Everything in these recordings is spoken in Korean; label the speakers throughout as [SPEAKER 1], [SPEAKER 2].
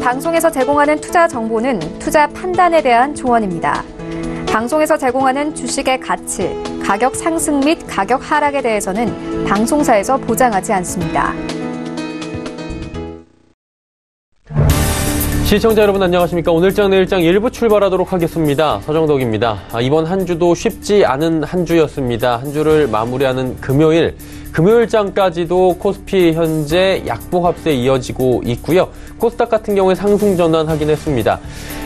[SPEAKER 1] 방송에서 제공하는 투자 정보는 투자 판단에 대한 조언입니다. 방송에서 제공하는 주식의 가치, 가격 상승 및 가격 하락에 대해서는 방송사에서 보장하지 않습니다.
[SPEAKER 2] 시청자 여러분 안녕하십니까. 오늘장 내일장 일부 출발하도록 하겠습니다. 서정덕입니다. 이번 한 주도 쉽지 않은 한 주였습니다. 한 주를 마무리하는 금요일장까지도 코스피 현재 약보합세 이어지고 있고요. 코스닥 같은 경우에 상승 전환하긴 했습니다.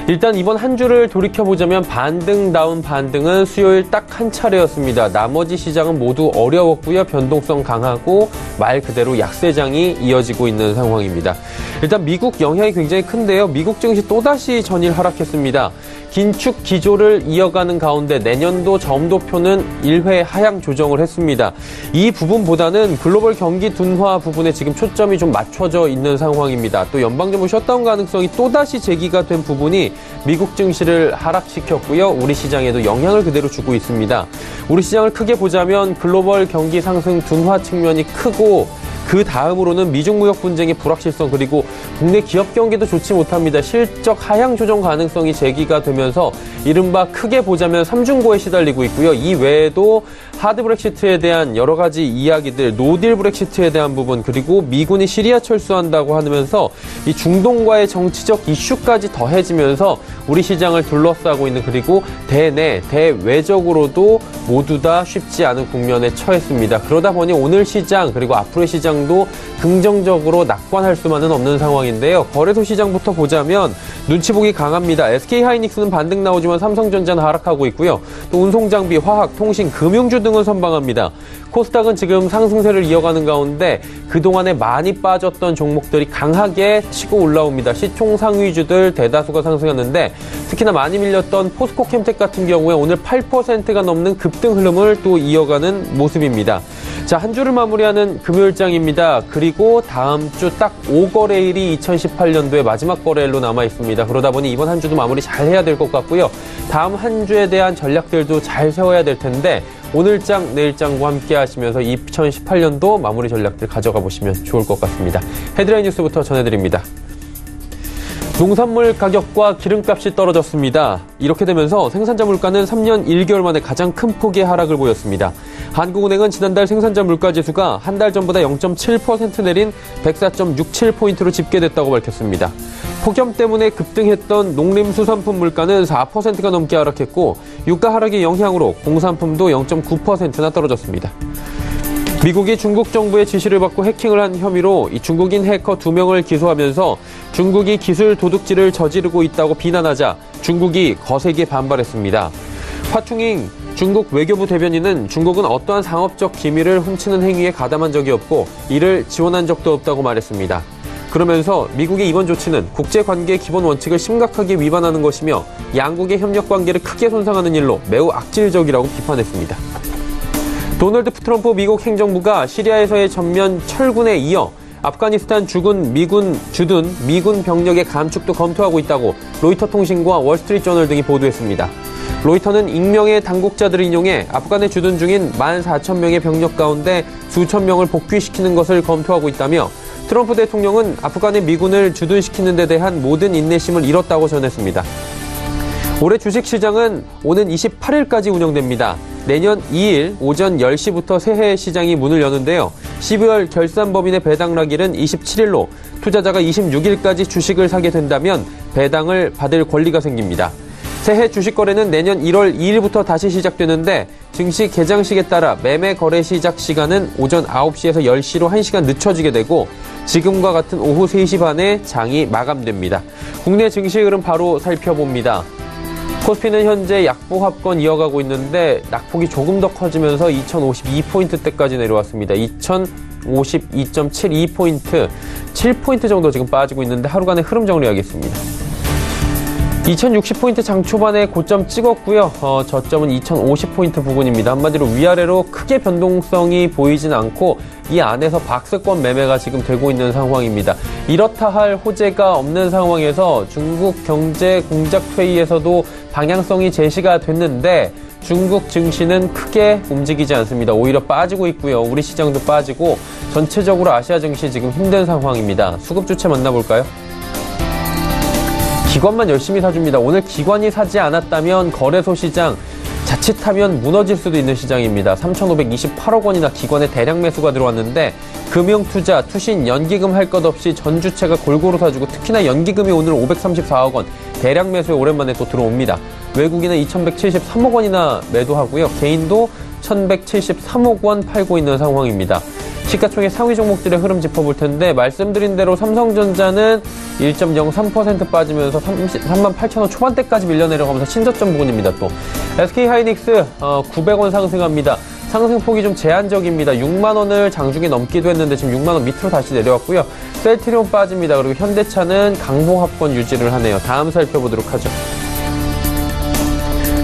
[SPEAKER 2] 일단 이번 한 주를 돌이켜보자면 반등다운 반등은 수요일 딱 한 차례였습니다. 나머지 시장은 모두 어려웠고요. 변동성 강하고 말 그대로 약세장이 이어지고 있는 상황입니다. 일단 미국 영향이 굉장히 큰데요. 미국 증시 또다시 전일 하락했습니다. 긴축 기조를 이어가는 가운데 내년도 점도표는 1회 하향 조정을 했습니다. 이 부분보다는 글로벌 경기 둔화 부분에 지금 초점이 좀 맞춰져 있는 상황입니다. 또 연방정부 셧다운 가능성이 또다시 제기가 된 부분이 미국 증시를 하락시켰고요. 우리 시장에도 영향을 그대로 주고 있습니다. 우리 시장을 크게 보자면 글로벌 경기 상승 둔화 측면이 크고 그 다음으로는 미중 무역 분쟁의 불확실성 그리고 국내 기업 경기도 좋지 못합니다. 실적 하향 조정 가능성이 제기가 되면서 이른바 크게 보자면 삼중고에 시달리고 있고요. 이 외에도 하드 브렉시트에 대한 여러 가지 이야기들, 노딜 브렉시트에 대한 부분 그리고 미군이 시리아 철수한다고 하면서 이 중동과의 정치적 이슈까지 더해지면서 우리 시장을 둘러싸고 있는 그리고 대내, 대외적으로도 모두 다 쉽지 않은 국면에 처했습니다. 그러다 보니 오늘 시장 그리고 앞으로의 시장도 긍정적으로 낙관할 수만은 없는 상황인데요. 거래소 시장부터 보자면 눈치 보기 강합니다. SK하이닉스는 반등 나오지만 삼성전자는 하락하고 있고요. 또 운송장비, 화학, 통신, 금융주 등은 선방합니다. 코스닥은 지금 상승세를 이어가는 가운데 그동안에 많이 빠졌던 종목들이 강하게 치고 올라옵니다. 시총 상위주들 대다수가 상승했는데 특히나 많이 밀렸던 포스코 캠텍 같은 경우에 오늘 8%가 넘는 급등 흐름을 또 이어가는 모습입니다. 자, 한 주를 마무리하는 금요일장입니다. 그리고 다음 주 딱 5거래일이 2018년도의 마지막 거래일로 남아 있습니다. 그러다 보니 이번 한 주도 마무리 잘 해야 될 것 같고요. 다음 한 주에 대한 전략들도 잘 세워야 될 텐데 오늘장, 내일장과 함께 하시면서 2018년도 마무리 전략들 가져가 보시면 좋을 것 같습니다. 헤드라인 뉴스부터 전해드립니다. 농산물 가격과 기름값이 떨어졌습니다. 이렇게 되면서 생산자 물가는 3년 1개월 만에 가장 큰 폭의 하락을 보였습니다. 한국은행은 지난달 생산자 물가지수가 한 달 전보다 0.7% 내린 104.67포인트로 집계됐다고 밝혔습니다. 폭염 때문에 급등했던 농림수산품 물가는 4%가 넘게 하락했고 유가 하락의 영향으로 공산품도 0.9%나 떨어졌습니다. 미국이 중국 정부의 지시를 받고 해킹을 한 혐의로 이 중국인 해커 2명을 기소하면서 중국이 기술 도둑질을 저지르고 있다고 비난하자 중국이 거세게 반발했습니다. 화충잉 중국 외교부 대변인은 중국은 어떠한 상업적 기밀을 훔치는 행위에 가담한 적이 없고 이를 지원한 적도 없다고 말했습니다. 그러면서 미국의 이번 조치는 국제관계의 기본 원칙을 심각하게 위반하는 것이며 양국의 협력관계를 크게 손상하는 일로 매우 악질적이라고 비판했습니다. 도널드 트럼프 미국 행정부가 시리아에서의 전면 철군에 이어 아프가니스탄 주둔 미군 병력의 감축도 검토하고 있다고 로이터 통신과 월스트리트저널 등이 보도했습니다. 로이터는 익명의 당국자들을 인용해 아프간에 주둔 중인 14,000명의 병력 가운데 수천 명을 복귀시키는 것을 검토하고 있다며 트럼프 대통령은 아프간의 미군을 주둔시키는 데 대한 모든 인내심을 잃었다고 전했습니다. 올해 주식시장은 오는 28일까지 운영됩니다. 내년 2일 오전 10시부터 새해 시장이 문을 여는데요. 12월 결산법인의 배당락일은 27일로 투자자가 26일까지 주식을 사게 된다면 배당을 받을 권리가 생깁니다. 새해 주식 거래는 내년 1월 2일부터 다시 시작되는데 증시 개장식에 따라 매매 거래 시작 시간은 오전 9시에서 10시로 1시간 늦춰지게 되고 지금과 같은 오후 3시 반에 장이 마감됩니다. 국내 증시 흐름 바로 살펴봅니다. 코스피는 현재 약보합권 이어가고 있는데 낙폭이 조금 더 커지면서 2052포인트대까지 내려왔습니다. 2052.72포인트, 7포인트 정도 지금 빠지고 있는데 하루간의 흐름 정리하겠습니다. 2060포인트 장 초반에 고점 찍었고요. 저점은 2050포인트 부근입니다. 한마디로 위아래로 크게 변동성이 보이진 않고 이 안에서 박스권 매매가 지금 되고 있는 상황입니다. 이렇다 할 호재가 없는 상황에서 중국 경제 공작 회의에서도 방향성이 제시가 됐는데 중국 증시는 크게 움직이지 않습니다. 오히려 빠지고 있고요. 우리 시장도 빠지고 전체적으로 아시아 증시 지금 힘든 상황입니다. 수급 주체 만나볼까요? 기관만 열심히 사줍니다. 오늘 기관이 사지 않았다면 거래소 시장 자칫하면 무너질 수도 있는 시장입니다. 3,528억 원이나 기관의 대량 매수가 들어왔는데 금융투자, 투신, 연기금 할 것 없이 전 주체가 골고루 사주고 특히나 연기금이 오늘 534억 원 대량 매수에 오랜만에 또 들어옵니다. 외국인은 2,173억 원이나 매도하고요. 개인도 1,173억 원 팔고 있는 상황입니다. 시가총액 상위 종목들의 흐름 짚어볼 텐데 말씀드린 대로 삼성전자는 1.03% 빠지면서 33만 8천 원 초반대까지 밀려 내려가면서 신저점 부근입니다. 또 SK하이닉스 900원 상승합니다. 상승폭이 좀 제한적입니다. 6만 원을 장중에 넘기도 했는데 지금 6만 원 밑으로 다시 내려왔고요. 셀트리온 빠집니다. 그리고 현대차는 강보합권 유지를 하네요. 다음 살펴보도록 하죠.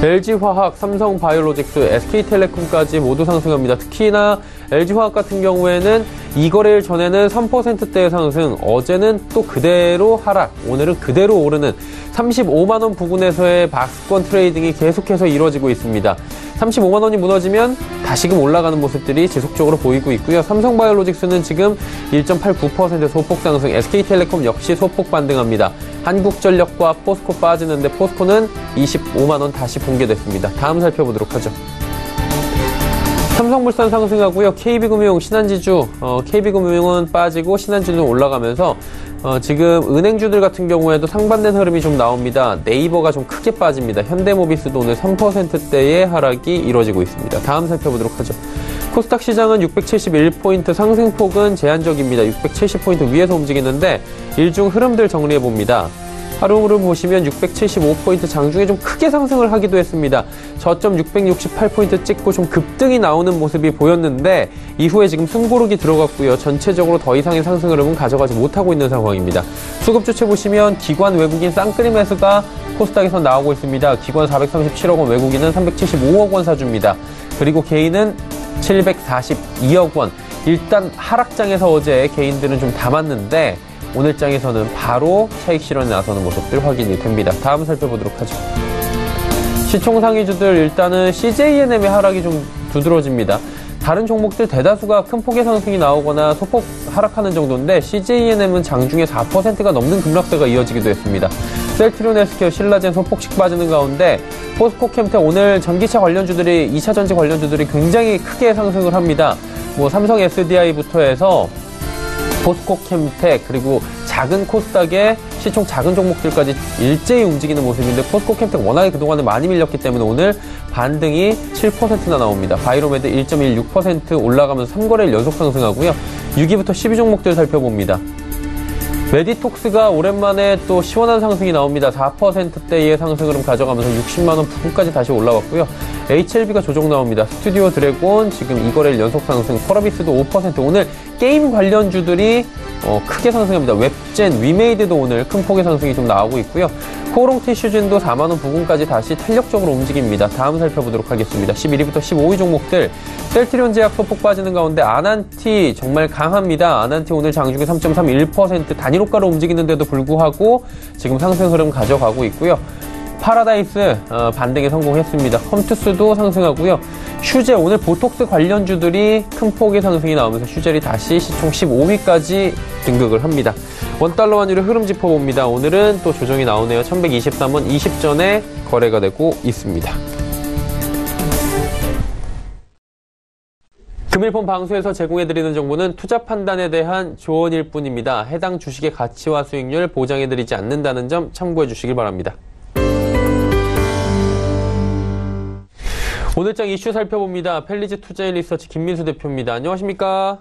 [SPEAKER 2] LG화학, 삼성바이오로직스, SK텔레콤까지 모두 상승합니다. 특히나 LG화학 같은 경우에는 이 거래일 전에는 3%대의 상승, 어제는 또 그대로 하락, 오늘은 그대로 오르는 35만 원 부근에서의 박스권 트레이딩이 계속해서 이루어지고 있습니다. 35만 원이 무너지면 다시금 올라가는 모습들이 지속적으로 보이고 있고요. 삼성바이오로직스는 지금 1.89% 소폭 상승, SK텔레콤 역시 소폭 반등합니다. 한국전력과 포스코 빠지는데 포스코는 25만 원 다시 붕괴됐습니다. 다음 살펴보도록 하죠. 삼성물산 상승하고요. KB금융, 신한지주, KB금융은 빠지고 신한지주는 올라가면서 지금 은행주들 같은 경우에도 상반된 흐름이 좀 나옵니다. 네이버가 좀 크게 빠집니다. 현대모비스도 오늘 3%대의 하락이 이루어지고 있습니다. 다음 살펴보도록 하죠. 코스닥 시장은 671포인트, 상승폭은 제한적입니다. 670포인트 위에서 움직이는데 일중 흐름들 정리해봅니다. 하루를 보시면 675포인트 장중에 좀 크게 상승을 하기도 했습니다. 저점 668포인트 찍고 좀 급등이 나오는 모습이 보였는데 이후에 지금 숨고르기 들어갔고요. 전체적으로 더 이상의 상승 흐름은 가져가지 못하고 있는 상황입니다. 수급 주체 보시면 기관 외국인 쌍끌이 매수가 코스닥에서 나오고 있습니다. 기관 437억 원, 외국인은 375억 원 사줍니다. 그리고 개인은 742억 원. 일단 하락장에서 어제 개인들은 좀 담았는데 오늘 장에서는 바로 차익 실현에 나서는 모습들 확인이 됩니다. 다음 살펴보도록 하죠. 시총 상위주들 일단은 CJENM의 하락이 좀 두드러집니다. 다른 종목들 대다수가 큰 폭의 상승이 나오거나 소폭 하락하는 정도인데 CJENM은 장중에 4%가 넘는 급락세가 이어지기도 했습니다. 셀트리온 헬스케어, 신라젠 소폭씩 빠지는 가운데 포스코캠텍 오늘 전기차 관련주들이 2차 전지 관련주들이 굉장히 크게 상승을 합니다. 삼성 SDI부터 해서 포스코캠텍 그리고 작은 코스닥의 시총 작은 종목들까지 일제히 움직이는 모습인데 포스코캠텍 워낙에 그동안에 많이 밀렸기 때문에 오늘 반등이 7%나 나옵니다. 바이로메드 1.16% 올라가면서 3거래일 연속 상승하고요. 6위부터 12종목들 살펴봅니다. 메디톡스가 오랜만에 또 시원한 상승이 나옵니다. 4%대의 상승을 가져가면서 60만 원 부근까지 다시 올라왔고요. HLB가 조정 나옵니다. 스튜디오 드래곤 지금 2거래일 연속 상승, 펄어비스도 5%. 오늘 게임 관련주들이 크게 상승합니다. 웹젠, 위메이드도 오늘 큰 폭의 상승이 좀 나오고 있고요. 코오롱 티슈진도 4만 원 부근까지 다시 탄력적으로 움직입니다. 다음 살펴보도록 하겠습니다. 11위부터 15위 종목들. 셀트리온 제약 소폭 빠지는 가운데 아난티 정말 강합니다. 아난티 오늘 장중에 3.31% 단일호가로 움직이는데도 불구하고 지금 상승 흐름 가져가고 있고요. 파라다이스 반등에 성공했습니다. 컴투스도 상승하고요. 슈젤 오늘 보톡스 관련주들이 큰 폭의 상승이 나오면서 슈젤이 다시 시총 15위까지 등극을 합니다. 원달러 환율의 흐름 짚어봅니다. 오늘은 또 조정이 나오네요. 1123원 20전에 거래가 되고 있습니다. 금일폰 방수에서 제공해드리는 정보는 투자 판단에 대한 조언일 뿐입니다. 해당 주식의 가치와 수익률 보장해드리지 않는다는 점 참고해 주시길 바랍니다. 오늘장 이슈 살펴봅니다. 펠리즈 투자인 리서치 김민수 대표입니다. 안녕하십니까?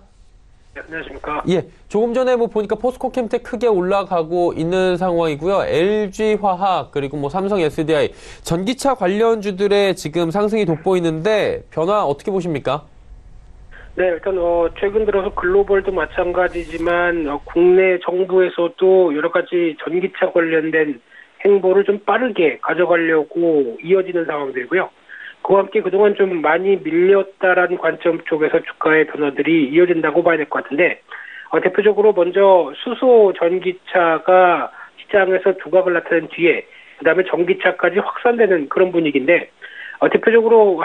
[SPEAKER 3] 네, 안녕하십니까?
[SPEAKER 2] 예, 조금 전에 보니까 포스코캠텍 크게 올라가고 있는 상황이고요. LG화학 그리고 삼성 SDI 전기차 관련주들의 지금 상승이 돋보이는데 변화 어떻게 보십니까?
[SPEAKER 3] 네, 일단 최근 들어서 글로벌도 마찬가지지만 국내 정부에서도 여러 가지 전기차 관련된 행보를 좀 빠르게 가져가려고 이어지는 상황들이고요. 그와 함께 그동안 좀 많이 밀렸다라는 관점 쪽에서 주가의 변화들이 이어진다고 봐야 될 것 같은데 대표적으로 먼저 수소 전기차가 시장에서 두각을 나타낸 뒤에 그다음에 전기차까지 확산되는 그런 분위기인데 대표적으로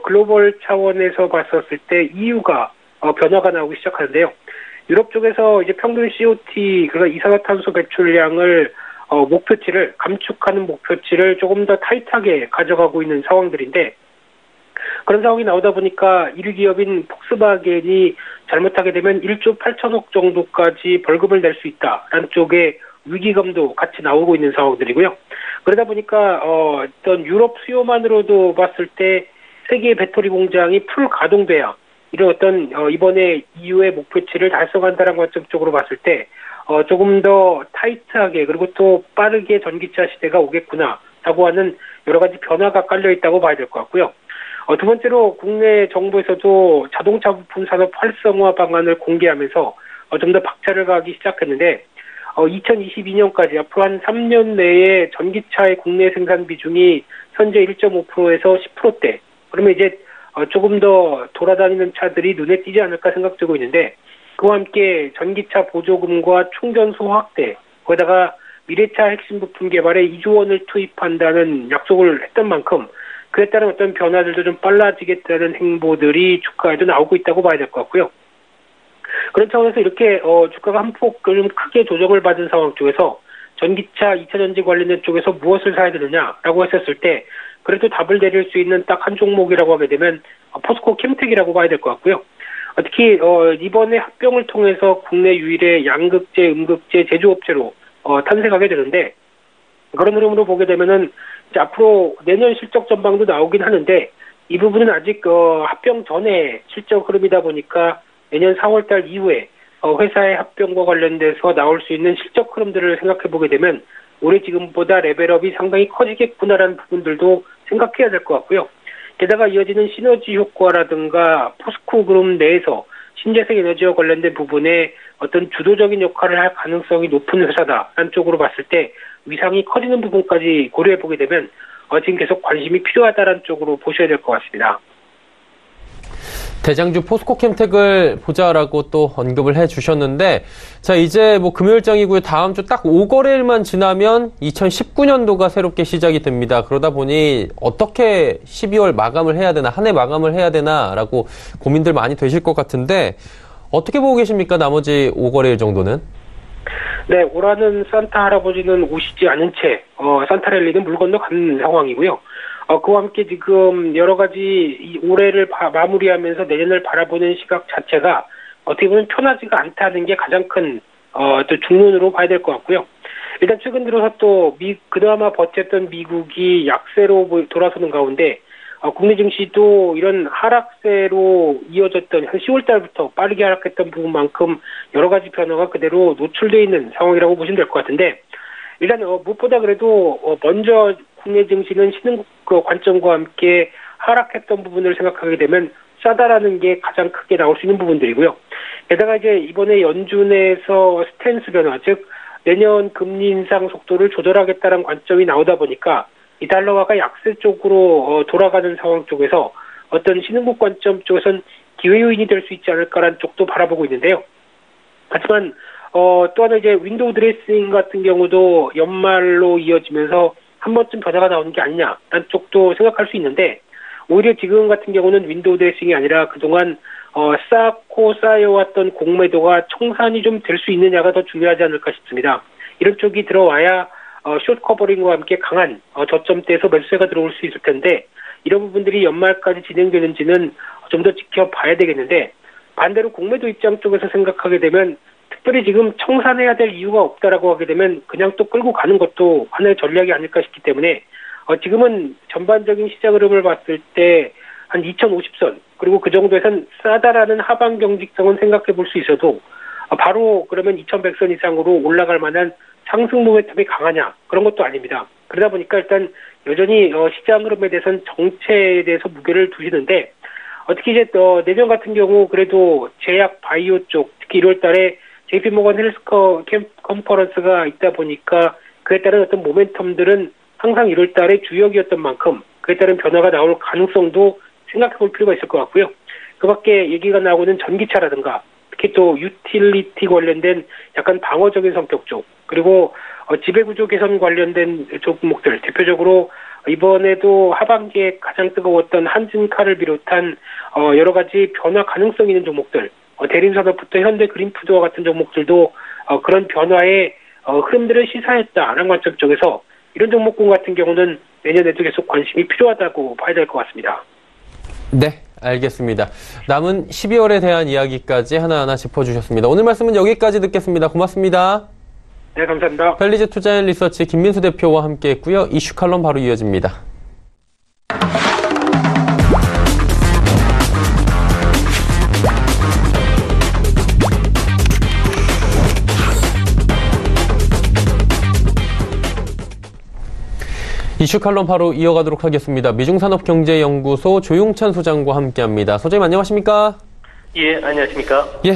[SPEAKER 3] 글로벌 차원에서 봤었을 때 EU가 변화가 나오기 시작하는데요. 유럽 쪽에서 이제 평균 COT 그러니까 이산화탄소 배출량을 목표치를 감축하는 목표치를 조금 더 타이트하게 가져가고 있는 상황들인데 그런 상황이 나오다 보니까 1기업인 폭스바겐이 잘못하게 되면 1조 8천억 정도까지 벌금을 낼 수 있다라는 쪽에 위기감도 같이 나오고 있는 상황들이고요. 그러다 보니까 어떤 유럽 수요만으로도 봤을 때 세계의 배터리 공장이 풀 가동돼야 이런 어떤 이번에 EU의 목표치를 달성한다는 관점 쪽으로 봤을 때 조금 더 타이트하게 그리고 또 빠르게 전기차 시대가 오겠구나라고 하는 여러 가지 변화가 깔려 있다고 봐야 될 것 같고요. 두 번째로 국내 정부에서도 자동차 부품 산업 활성화 방안을 공개하면서 좀 더 박차를 가하기 시작했는데 2022년까지 앞으로 한 3년 내에 전기차의 국내 생산 비중이 현재 1.5%에서 10%대. 그러면 이제 조금 더 돌아다니는 차들이 눈에 띄지 않을까 생각되고 있는데 그와 함께 전기차 보조금과 충전소 확대, 거기다가 미래차 핵심 부품 개발에 2조 원을 투입한다는 약속을 했던 만큼 그에 따른 어떤 변화들도 좀 빨라지겠다는 행보들이 주가에도 나오고 있다고 봐야 될 것 같고요. 그런 차원에서 이렇게 주가가 한 폭 좀 크게 조정을 받은 상황 쪽에서 전기차 2차전지 관련된 쪽에서 무엇을 사야 되느냐라고 했었을 때 그래도 답을 내릴 수 있는 딱 한 종목이라고 하게 되면 포스코 캠텍이라고 봐야 될 것 같고요. 특히 이번에 합병을 통해서 국내 유일의 양극재, 음극재 제조업체로 탄생하게 되는데 그런 흐름으로 보게 되면은 이제 앞으로 내년 실적 전망도 나오긴 하는데 이 부분은 아직 합병 전에 실적 흐름이다 보니까 내년 4월달 이후에 회사의 합병과 관련돼서 나올 수 있는 실적 흐름들을 생각해 보게 되면 올해 지금보다 레벨업이 상당히 커지겠구나라는 부분들도 생각해야 될 것 같고요. 게다가 이어지는 시너지 효과라든가 포스코 그룹 내에서 신재생 에너지와 관련된 부분에 어떤 주도적인 역할을 할 가능성이 높은 회사다라는 쪽으로 봤을 때 위상이 커지는 부분까지 고려해 보게 되면 지금 계속 관심이 필요하다라는 쪽으로 보셔야 될 것 같습니다.
[SPEAKER 2] 대장주 포스코 캠텍을 보자라고 또 언급을 해주셨는데, 자, 이제 뭐 금요일장이고요. 다음 주 딱 5거래일만 지나면 2019년도가 새롭게 시작이 됩니다. 그러다 보니 어떻게 12월 마감을 해야 되나, 한 해 마감을 해야 되나라고 고민들 많이 되실 것 같은데, 어떻게 보고 계십니까? 나머지 5거래일 정도는?
[SPEAKER 3] 네, 오라는 산타 할아버지는 오시지 않은 채, 산타랠리는 물 건너 가는 상황이고요. 그와 함께 지금 여러 가지 올해를 마무리하면서 내년을 바라보는 시각 자체가 어떻게 보면 편하지가 않다는 게 가장 큰 또 중론으로 봐야 될 것 같고요. 일단 최근 들어서 또 그나마 버텼던 미국이 약세로 돌아서는 가운데 국내 증시도 이런 하락세로 이어졌던 한 10월 달부터 빠르게 하락했던 부분만큼 여러 가지 변화가 그대로 노출되어 있는 상황이라고 보시면 될 것 같은데 일단 무엇보다 그래도 먼저 국내 증시는 신흥국 관점과 함께 하락했던 부분을 생각하게 되면 싸다라는 게 가장 크게 나올 수 있는 부분들이고요. 게다가 이제 이번에 연준에서 스탠스 변화, 즉 내년 금리 인상 속도를 조절하겠다는 관점이 나오다 보니까 이 달러화가 약세 쪽으로 돌아가는 상황 쪽에서 어떤 신흥국 관점 쪽에선 기회 요인이 될 수 있지 않을까라는 쪽도 바라보고 있는데요. 하지만 또 하나 이제 윈도우 드레싱 같은 경우도 연말로 이어지면서 한 번쯤 변화가 나오는 게 아니냐라는 쪽도 생각할 수 있는데 오히려 지금 같은 경우는 윈도우 드레싱이 아니라 그동안 쌓고 쌓여왔던 공매도가 청산이 좀 될 수 있느냐가 더 중요하지 않을까 싶습니다. 이런 쪽이 들어와야 숏 커버링과 함께 강한 저점대에서 매수세가 들어올 수 있을 텐데 이런 부분들이 연말까지 진행되는지는 좀 더 지켜봐야 되겠는데 반대로 공매도 입장 쪽에서 생각하게 되면 특별히 지금 청산해야 될 이유가 없다라고 하게 되면 그냥 또 끌고 가는 것도 하나의 전략이 아닐까 싶기 때문에 지금은 전반적인 시장 흐름을 봤을 때 한 2050선 그리고 그 정도에선 싸다라는 하방 경직성은 생각해 볼 수 있어도 바로 그러면 2100선 이상으로 올라갈 만한 상승 모멘텀이 강하냐 그런 것도 아닙니다. 그러다 보니까 일단 여전히 시장 흐름에 대해서는 정체에 대해서 무게를 두시는데 특히 이제 내년 같은 경우 그래도 제약 바이오 쪽 특히 1월 달에 JP모건 헬스케어 컨퍼런스가 있다 보니까 그에 따른 어떤 모멘텀들은 항상 1월 달에 주역이었던 만큼 그에 따른 변화가 나올 가능성도 생각해 볼 필요가 있을 것 같고요. 그 밖에 얘기가 나오는 전기차라든가 특히 또 유틸리티 관련된 약간 방어적인 성격 쪽 그리고 지배구조 개선 관련된 종목들 대표적으로 이번에도 하반기에 가장 뜨거웠던 한진카를 비롯한 여러 가지 변화 가능성 있는 종목들 대림산업부터 현대 그린푸드와 같은 종목들도 그런 변화에 흐름들을 시사했다라는 관점 쪽에서 이런 종목군 같은 경우는 내년에도 계속 관심이 필요하다고 봐야 될 것 같습니다.
[SPEAKER 2] 네, 알겠습니다. 남은 12월에 대한 이야기까지 하나하나 짚어주셨습니다. 오늘 말씀은 여기까지 듣겠습니다. 고맙습니다.
[SPEAKER 3] 네, 감사합니다.
[SPEAKER 2] 펠리즈 투자앤리서치 김민수 대표와 함께했고요. 이슈 칼럼 바로 이어집니다. 이슈 칼럼 바로 이어가도록 하겠습니다. 미중산업경제연구소 조용찬 소장과 함께합니다. 소장님 안녕하십니까?
[SPEAKER 4] 예, 안녕하십니까?
[SPEAKER 2] 예,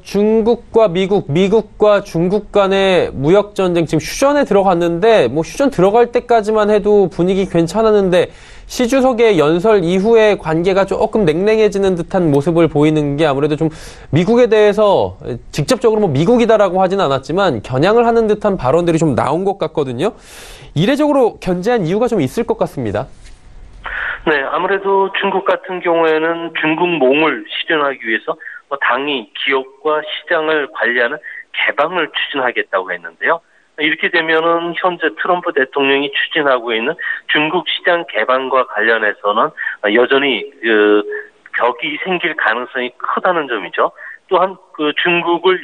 [SPEAKER 2] 중국과 미국과 중국 간의 무역 전쟁 지금 휴전에 들어갔는데 뭐 휴전 들어갈 때까지만 해도 분위기 괜찮았는데 시주석의 연설 이후에 관계가 조금 냉랭해지는 듯한 모습을 보이는 게 아무래도 좀 미국에 대해서 직접적으로 뭐 미국이다라고 하지는 않았지만 겨냥을 하는 듯한 발언들이 좀 나온 것 같거든요. 이례적으로 견제한 이유가 좀 있을 것 같습니다.
[SPEAKER 4] 네, 아무래도 중국 같은 경우에는 중국몽을 실현하기 위해서 당이 기업과 시장을 관리하는 개방을 추진하겠다고 했는데요. 이렇게 되면은 현재 트럼프 대통령이 추진하고 있는 중국 시장 개방과 관련해서는 여전히 벽이 생길 가능성이 크다는 점이죠. 또한 중국이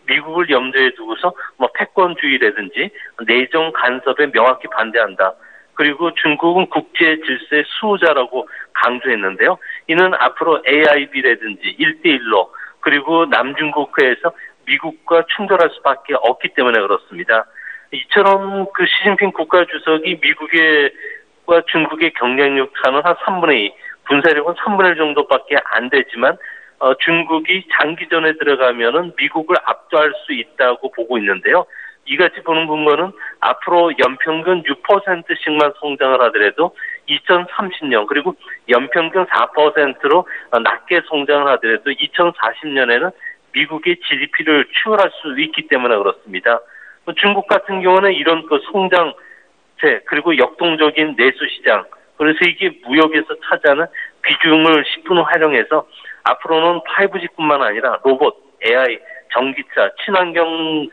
[SPEAKER 4] 미국을 염두에 두고서 패권주의라든지 내정 간섭에 명확히 반대한다. 그리고 중국은 국제 질서의 수호자라고 강조했는데요. 이는 앞으로 AIB라든지 1대1로 그리고 남중국해에서 미국과 충돌할 수밖에 없기 때문에 그렇습니다. 이처럼 시진핑 국가주석이 미국과 중국의 경쟁력 차는 한 3분의 2, 군사력은 3분의 1 정도밖에 안 되지만 중국이 장기전에 들어가면은 미국을 압도할 수 있다고 보고 있는데요. 이같이 보는 분과는 앞으로 연평균 6%씩만 성장을 하더라도 2030년 그리고 연평균 4%로 낮게 성장을 하더라도 2040년에는 미국의 GDP를 추월할 수 있기 때문에 그렇습니다. 중국 같은 경우는 이런 성장세 그리고 역동적인 내수시장 그래서 이게 무역에서 차지하는 비중을 10분 활용해서 앞으로는 5G뿐만 아니라 로봇, AI, 전기차, 친환경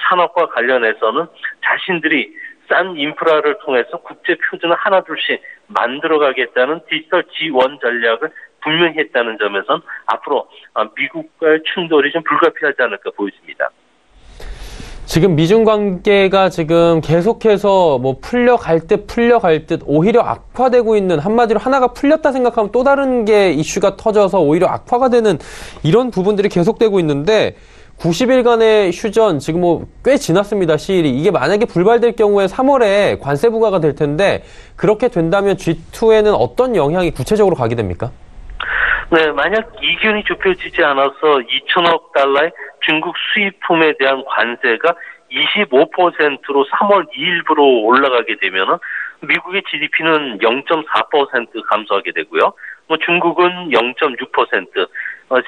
[SPEAKER 4] 산업과 관련해서는 자신들이 싼 인프라를 통해서 국제 표준을 하나둘씩 만들어가겠다는 디지털 지원 전략을 분명히 했다는 점에선 앞으로 미국과의 충돌이 좀 불가피하지 않을까 보입니다.
[SPEAKER 2] 지금 미중 관계가 지금 계속해서 풀려갈 듯 오히려 악화되고 있는 한마디로 하나가 풀렸다 생각하면 또 다른 게 이슈가 터져서 오히려 악화가 되는 이런 부분들이 계속되고 있는데 90일간의 휴전 지금 꽤 지났습니다. 시일이. 이게 만약에 불발될 경우에 3월에 관세 부과가 될 텐데 그렇게 된다면 G2에는 어떤 영향이 구체적으로 가게 됩니까?
[SPEAKER 4] 네, 만약 이견이 좁혀지지 않아서 2천억 달러의 중국 수입품에 대한 관세가 25%로 3월 2일부로 올라가게 되면은 미국의 GDP는 0.4% 감소하게 되고요. 중국은 0.6%,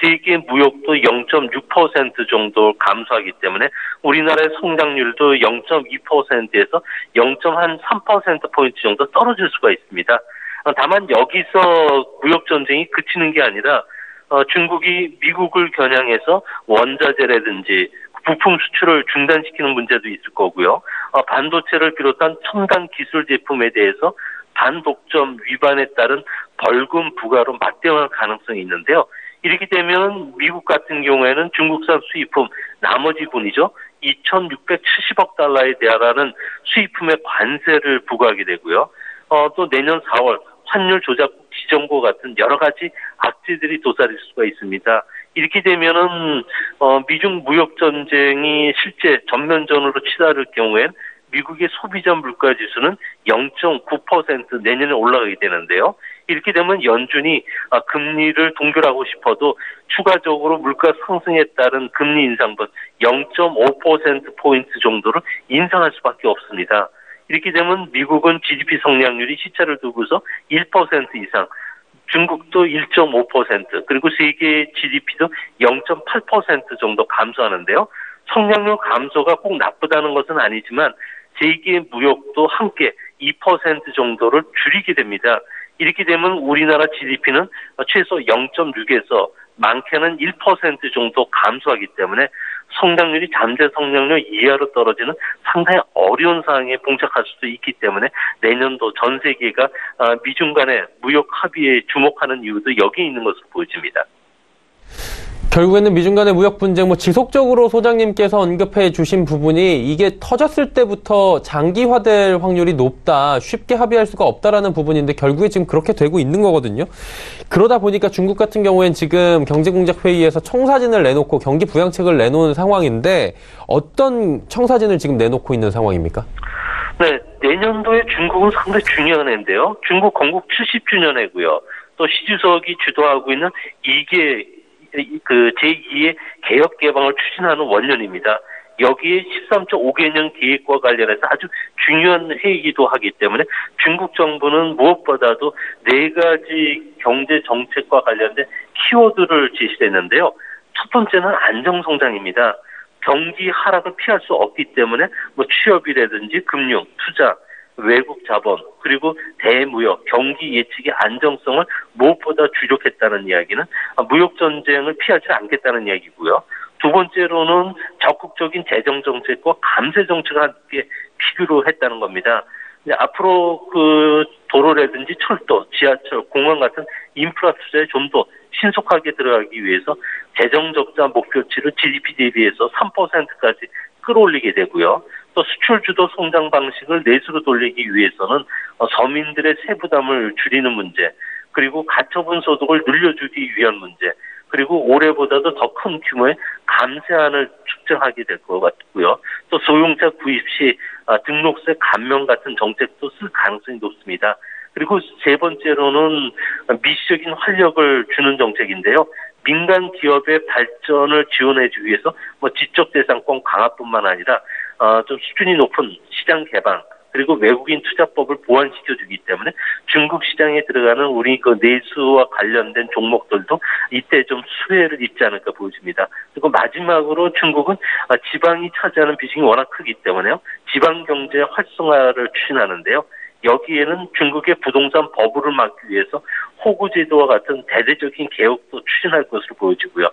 [SPEAKER 4] 세계 무역도 0.6% 정도 감소하기 때문에 우리나라의 성장률도 0.2%에서 0.3%포인트 정도 떨어질 수가 있습니다. 다만 여기서 무역전쟁이 그치는 게 아니라 중국이 미국을 겨냥해서 원자재라든지 부품 수출을 중단시키는 문제도 있을 거고요. 반도체를 비롯한 첨단 기술 제품에 대해서 반독점 위반에 따른 벌금 부과로 맞대응할 가능성이 있는데요. 이렇게 되면 미국 같은 경우에는 중국산 수입품 나머지 분이죠. 2,670억 달러에 대한 수입품의 관세를 부과하게 되고요. 또 내년 4월 환율 조작국 지정고 같은 여러 가지 악재들이 도사릴 수가 있습니다. 이렇게 되면은 미중 무역 전쟁이 실제 전면전으로 치달을 경우엔 미국의 소비자 물가 지수는 0.9% 내년에 올라가게 되는데요. 이렇게 되면 연준이 금리를 동결하고 싶어도 추가적으로 물가 상승에 따른 금리 인상분 0.5%포인트 정도를 인상할 수밖에 없습니다. 이렇게 되면 미국은 GDP 성장률이 시차를 두고서 1% 이상, 중국도 1.5%, 그리고 세계 GDP도 0.8% 정도 감소하는데요. 성장률 감소가 꼭 나쁘다는 것은 아니지만 세계 무역도 함께 2% 정도를 줄이게 됩니다. 이렇게 되면 우리나라 GDP는 최소 0.6에서 많게는 1% 정도 감소하기 때문에 성장률이 잠재 성장률 이하로 떨어지는 상당히 어려운 상황에 봉착할 수도 있기 때문에 내년도 전 세계가 미중 간의 무역 합의에 주목하는 이유도 여기에 있는 것으로 보여집니다.
[SPEAKER 2] 결국에는 미중 간의 무역 분쟁, 지속적으로 소장님께서 언급해 주신 부분이 이게 터졌을 때부터 장기화될 확률이 높다, 쉽게 합의할 수가 없다라는 부분인데 결국에 지금 그렇게 되고 있는 거거든요. 그러다 보니까 중국 같은 경우엔 지금 경제공작회의에서 청사진을 내놓고 경기 부양책을 내놓은 상황인데 어떤 청사진을 지금 내놓고 있는 상황입니까?
[SPEAKER 4] 네, 내년도에 중국은 상당히 중요한 해인데요. 중국 건국 70주년 해고요. 또 시 주석이 주도하고 있는 이게 제2의 개혁 개방을 추진하는 원년입니다. 여기에 13.5개년 계획과 관련해서 아주 중요한 회의이기도 하기 때문에 중국 정부는 무엇보다도 4가지 경제 정책과 관련된 키워드를 제시했는데요. 첫 번째는 안정성장입니다. 경기 하락을 피할 수 없기 때문에 취업이라든지 금융, 투자, 외국 자본, 그리고 대무역, 경기 예측의 안정성을 무엇보다 주력했다는 이야기는 무역 전쟁을 피하지 않겠다는 이야기고요. 두 번째로는 적극적인 재정 정책과 감세 정책을 함께 필요로 했다는 겁니다. 앞으로 도로라든지 철도, 지하철, 공항 같은 인프라 투자에 좀 더 신속하게 들어가기 위해서 재정 적자 목표치를 GDP 대비해서 3%까지 끌어올리게 되고요. 또 수출 주도 성장 방식을 내수로 돌리기 위해서는 서민들의 세부담을 줄이는 문제, 그리고 가처분 소득을 늘려주기 위한 문제, 그리고 올해보다도 더 큰 규모의 감세안을 측정하게 될 것 같고요. 또 소형차 구입 시 등록세 감면 같은 정책도 쓸 가능성이 높습니다. 그리고 세 번째로는 미시적인 활력을 주는 정책인데요. 민간 기업의 발전을 지원해주기 위해서 지적재산권 강화뿐만 아니라 좀 수준이 높은 시장 개방, 그리고 외국인 투자법을 보완시켜주기 때문에 중국 시장에 들어가는 우리 내수와 관련된 종목들도 이때 좀 수혜를 입지 않을까 보여집니다. 그리고 마지막으로 중국은 지방이 차지하는 비중이 워낙 크기 때문에요. 지방 경제 활성화를 추진하는데요. 여기에는 중국의 부동산 버블을 막기 위해서 호구제도와 같은 대대적인 개혁도 추진할 것으로 보여지고요.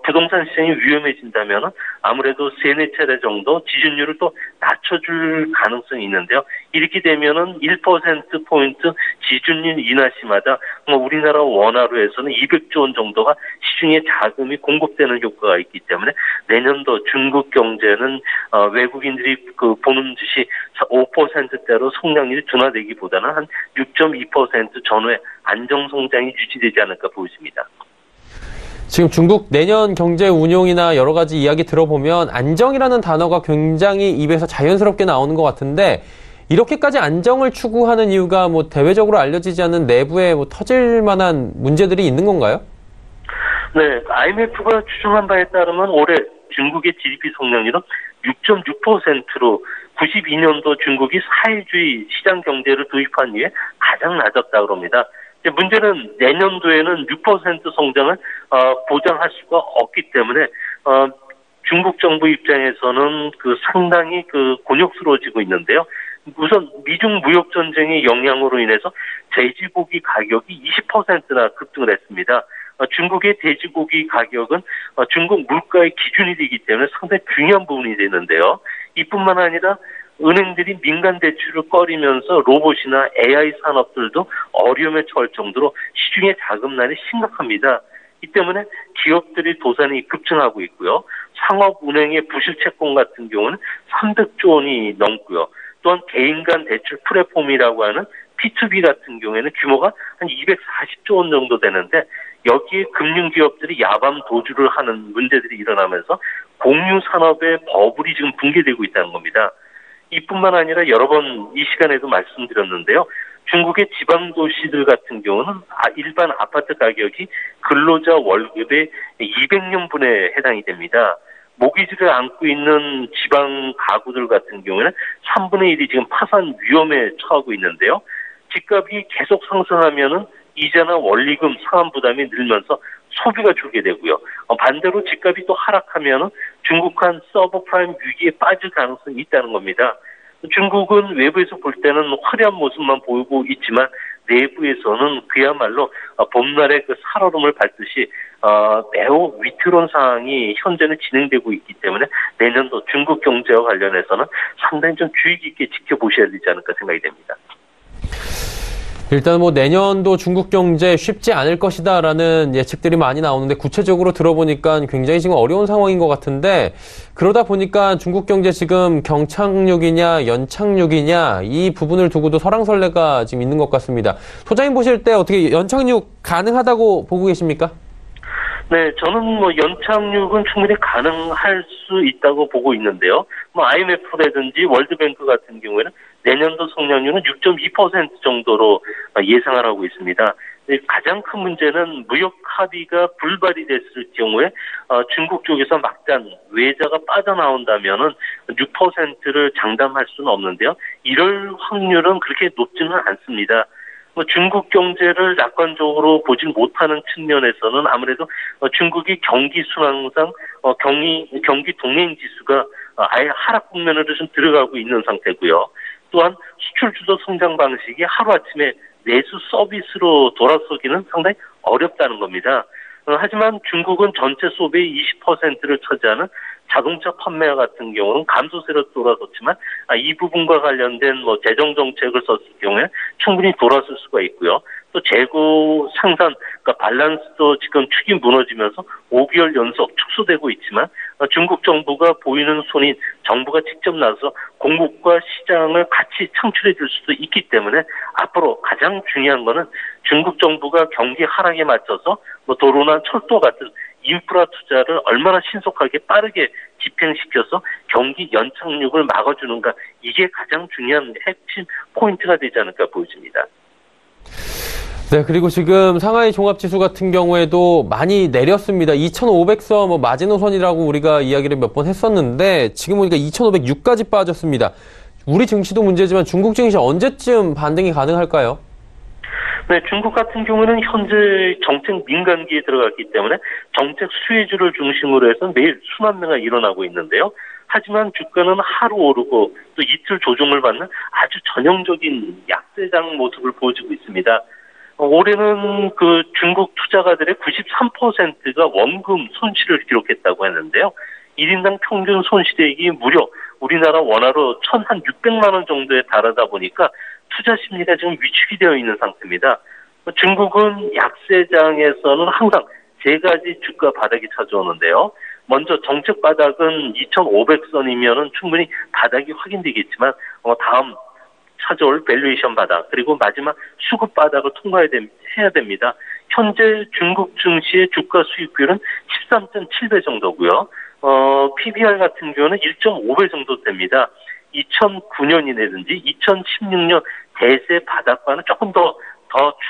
[SPEAKER 4] 부동산 시장이 위험해진다면 아무래도 3-4차례 정도 지준율을 또 낮춰줄 가능성이 있는데요. 이렇게 되면은 1%포인트 지준율 인하 시마다 우리나라 원화로에서는 200조 원 정도가 시중에 자금이 공급되는 효과가 있기 때문에 내년도 중국 경제는 외국인들이 보는 듯이 5%대로 성장률이 둔화되기보다는 한 6.2% 전후에 안정성장이 유지되지 않을까 보여집니다.
[SPEAKER 2] 지금 중국 내년 경제 운용이나 여러 가지 이야기 들어보면 안정이라는 단어가 굉장히 입에서 자연스럽게 나오는 것 같은데 이렇게까지 안정을 추구하는 이유가 대외적으로 알려지지 않는 내부에 터질 만한 문제들이 있는 건가요? 네,
[SPEAKER 4] IMF가 추정한 바에 따르면 올해 중국의 GDP 성장률은 6.6%로 92년도 중국이 사회주의 시장 경제를 도입한 이후에 가장 낮았다고 합니다. 문제는 내년도에는 6% 성장을 보장할 수가 없기 때문에 중국 정부 입장에서는 상당히 곤욕스러워지고 있는데요. 우선 미중 무역 전쟁의 영향으로 인해서 돼지고기 가격이 20%나 급등을 했습니다. 중국의 돼지고기 가격은 중국 물가의 기준이 되기 때문에 상당히 중요한 부분이 되는데요. 이뿐만 아니라 은행들이 민간 대출을 꺼리면서 로봇이나 AI 산업들도 어려움에 처할 정도로 시중의 자금난이 심각합니다. 이 때문에 기업들이 도산이 급증하고 있고요. 상업은행의 부실채권 같은 경우는 300조 원이 넘고요. 또한 개인 간 대출 플랫폼이라고 하는 P2B 같은 경우에는 규모가 한 240조 원 정도 되는데 여기에 금융기업들이 야밤 도주를 하는 문제들이 일어나면서 공유 산업의 버블이 지금 붕괴되고 있다는 겁니다. 이뿐만 아니라 여러 번 이 시간에도 말씀드렸는데요. 중국의 지방 도시들 같은 경우는 일반 아파트 가격이 근로자 월급의 200년분에 해당이 됩니다. 모기지를 안고 있는 지방 가구들 같은 경우에는 3분의 1이 지금 파산 위험에 처하고 있는데요. 집값이 계속 상승하면은 이자나 원리금 상환 부담이 늘면서 소비가 줄게 되고요. 반대로 집값이 또 하락하면은 중국한 서브프라임 위기에 빠질 가능성이 있다는 겁니다. 중국은 외부에서 볼 때는 화려한 모습만 보이고 있지만 내부에서는 그야말로 봄날의 살얼음을 밟듯이 매우 위태로운 상황이 현재는 진행되고 있기 때문에 내년도 중국 경제와 관련해서는 상당히 좀 주의 깊게 지켜보셔야 되지 않을까 생각이 됩니다.
[SPEAKER 2] 일단 내년도 중국 경제 쉽지 않을 것이다라는 예측들이 많이 나오는데 구체적으로 들어보니까 굉장히 지금 어려운 상황인 것 같은데 그러다 보니까 중국 경제 지금 경착륙이냐 연착륙이냐 이 부분을 두고도 설왕설래가 지금 있는 것 같습니다. 소장님 보실 때 어떻게 연착륙 가능하다고 보고 계십니까?
[SPEAKER 4] 네, 저는 연착륙은 충분히 가능할 수 있다고 보고 있는데요. IMF라든지 월드뱅크 같은 경우에는 내년도 성장률은 6.2% 정도로 예상을 하고 있습니다. 가장 큰 문제는 무역 합의가 불발이 됐을 경우에 중국 쪽에서 막단 외자가 빠져나온다면은 6%를 장담할 수는 없는데요. 이럴 확률은 그렇게 높지는 않습니다. 중국 경제를 낙관적으로 보지 못하는 측면에서는 아무래도 중국이 경기 순환상 경기 동행 지수가 아예 하락 국면으로 좀 들어가고 있는 상태고요. 또한 수출 주도 성장 방식이 하루아침에 내수 서비스로 돌아서기는 상당히 어렵다는 겁니다. 하지만 중국은 전체 소비의 20%를 차지하는 자동차 판매 같은 경우는 감소세로 돌아섰지만 이 부분과 관련된 재정 정책을 썼을 경우에 충분히 돌아설 수가 있고요. 또 재고 생산 그러니까 밸런스도 지금 축이 무너지면서 5개월 연속 축소되고 있지만 중국 정부가 보이는 손인 정부가 직접 나서 공급과 시장을 같이 창출해 줄 수도 있기 때문에 앞으로 가장 중요한 거는 중국 정부가 경기 하락에 맞춰서 도로나 철도 같은 인프라 투자를 얼마나 신속하게 빠르게 집행시켜서 경기 연착륙을 막아주는가 이게 가장 중요한 핵심 포인트가 되지 않을까 보여집니다.
[SPEAKER 2] 네, 그리고 지금 상하이 종합지수 같은 경우에도 많이 내렸습니다. 2,500선 마지노선이라고 우리가 이야기를 몇 번 했었는데 지금 보니까 2,506까지 빠졌습니다. 우리 증시도 문제지만 중국 증시 언제쯤 반등이 가능할까요?
[SPEAKER 4] 네, 중국 같은 경우는 현재 정책 민간기에 들어갔기 때문에 정책 수혜주를 중심으로 해서 매일 순환매가 일어나고 있는데요. 하지만 주가는 하루 오르고 또 이틀 조정을 받는 아주 전형적인 약세장 모습을 보여주고 있습니다. 올해는 중국 투자가들의 93%가 원금 손실을 기록했다고 했는데요. 1인당 평균 손실액이 무려 우리나라 원화로 1,600만 원 정도에 달하다 보니까 투자 심리가 지금 위축이 되어 있는 상태입니다. 중국은 약세장에서는 항상 세 가지 주가 바닥이 찾아오는데요. 먼저 정책 바닥은 2,500선이면은 충분히 바닥이 확인되겠지만 다음 찾아올 밸류에이션 바닥 그리고 마지막 수급 바닥을 통과해야 됩니다. 현재 중국 증시의 주가 수익률은 13.7배 정도고요. PBR 같은 경우는 1.5배 정도 됩니다. 2009년이라든지 2016년 대세 바닥과는 조금 더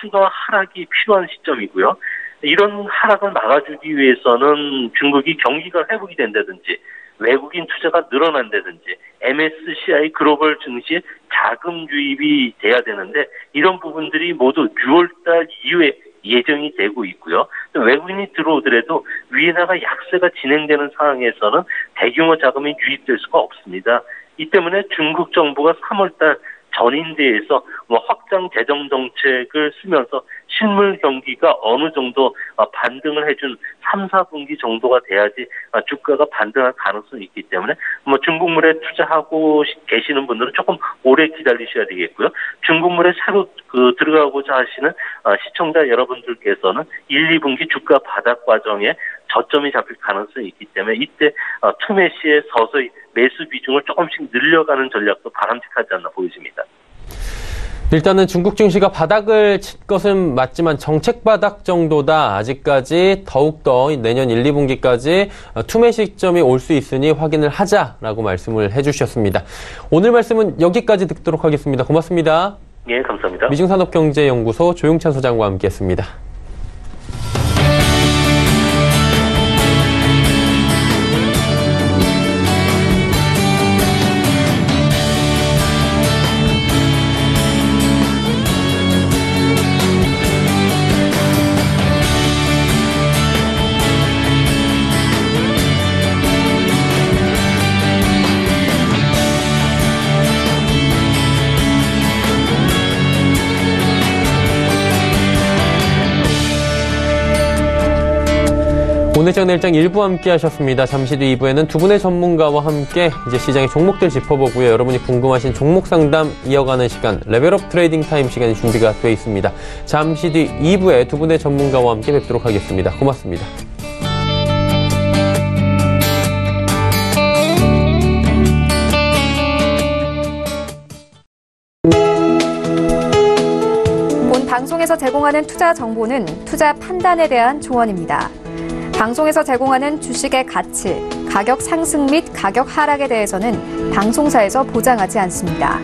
[SPEAKER 4] 추가 하락이 필요한 시점이고요. 이런 하락을 막아주기 위해서는 중국이 경기가 회복이 된다든지 외국인 투자가 늘어난다든지 MSCI 글로벌 증시에 자금 유입이 돼야 되는데 이런 부분들이 모두 6월달 이후에 예정이 되고 있고요. 외국인이 들어오더라도 위엔화가 약세가 진행되는 상황에서는 대규모 자금이 유입될 수가 없습니다. 이 때문에 중국 정부가 3월달 전인대에서 확장 재정 정책을 쓰면서 실물 경기가 어느 정도 반등을 해준 3, 4분기 정도가 돼야지 주가가 반등할 가능성이 있기 때문에 중국물에 투자하고 계시는 분들은 조금 오래 기다리셔야 되겠고요. 중국물에 새로 들어가고자 하시는 시청자 여러분들께서는 1, 2분기 주가 바닥 과정에 저점이 잡힐 가능성이 있기 때문에 이때 투매 시에 서서히 매수 비중을 조금씩 늘려가는 전략도 바람직하지 않나 보여집니다.
[SPEAKER 2] 일단은 중국 증시가 바닥을 칠 것은 맞지만 정책 바닥 정도다. 아직까지 더욱더 내년 1, 2분기까지 투매 시점이 올 수 있으니 확인을 하자라고 말씀을 해주셨습니다. 오늘 말씀은 여기까지 듣도록 하겠습니다. 고맙습니다.
[SPEAKER 4] 예, 감사합니다.
[SPEAKER 2] 미중산업경제연구소 조용찬 소장과 함께했습니다. 오늘 시장 일정 일부 함께 하셨습니다. 잠시 뒤 2부에는 두 분의 전문가와 함께 이제 시장의 종목들 짚어보고요. 여러분이 궁금하신 종목 상담 이어가는 시간, 레벨업 트레이딩 타임 시간이 준비가 되어 있습니다. 잠시 뒤 2부에 두 분의 전문가와 함께 뵙도록 하겠습니다. 고맙습니다.
[SPEAKER 1] 본 방송에서 제공하는 투자 정보는 투자 판단에 대한 조언입니다. 방송에서 제공하는 주식의 가치, 가격 상승 및 가격 하락에 대해서는 방송사에서 보장하지 않습니다.